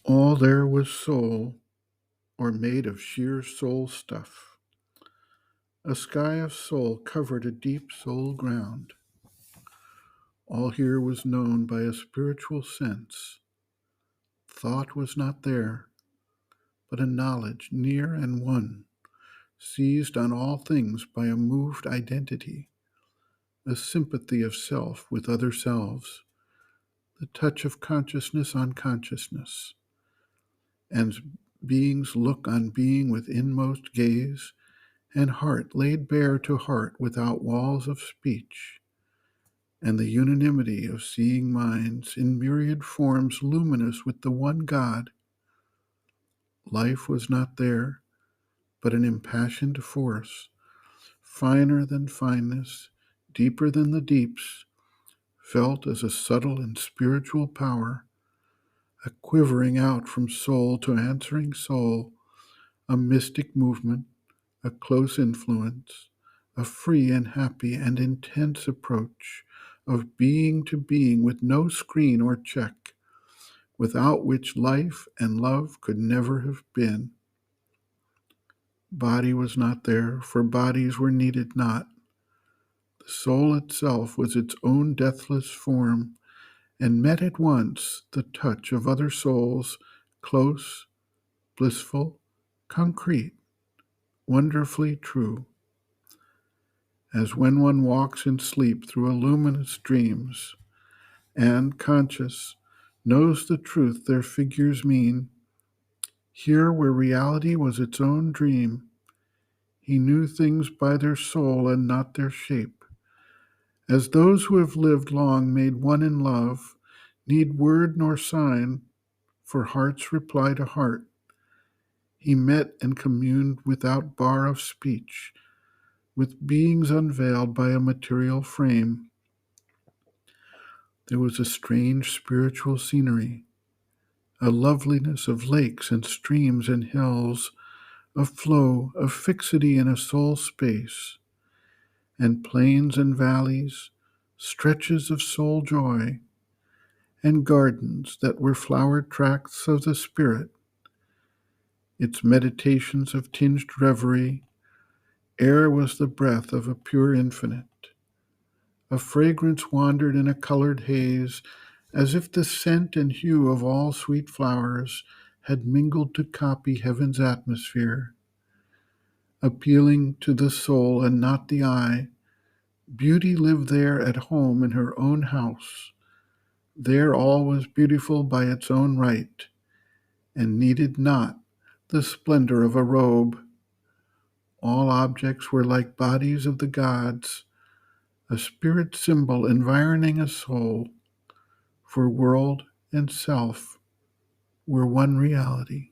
All there was soul, or made of sheer soul stuff. A sky of soul covered a deep soul ground. All here was known by a spiritual sense. Thought was not there, but a knowledge near and one, seized on all things by a moved identity, a sympathy of self with other selves, the touch of consciousness on consciousness, and beings look on being with inmost gaze, and heart laid bare to heart without walls of speech, and the unanimity of seeing minds in myriad forms luminous with the one God. Life was not there, but an impassioned force, finer than fineness, deeper than the deeps, felt as a subtle and spiritual power, a quivering out from soul to answering soul, a mystic movement, a close influence, a free and happy and intense approach of being to being with no screen or check, without which life and love could never have been. Body was not there, for bodies were needed not. The soul itself was its own deathless form, and met at once the touch of other souls, close, blissful, concrete, wonderfully true. As when one walks in sleep through a luminous dreams, and, conscious, knows the truth their figures mean, here where reality was its own dream, he knew things by their soul and not their shape. As those who have lived long made one in love, need word nor sign, for hearts reply to heart, he met and communed without bar of speech, with beings unveiled by a material frame. There was a strange spiritual scenery, a loveliness of lakes and streams and hills, a flow of fixity in a soul space, and plains and valleys, stretches of soul joy, and gardens that were flowered tracts of the spirit, its meditations of tinged reverie. Air was the breath of a pure infinite. A fragrance wandered in a colored haze, as if the scent and hue of all sweet flowers had mingled to copy heaven's atmosphere. Appealing to the soul and not the eye, beauty lived there at home in her own house. There all was beautiful by its own right, and needed not the splendor of a robe. All objects were like bodies of the gods, a spirit symbol environing a soul, for world and self were one reality.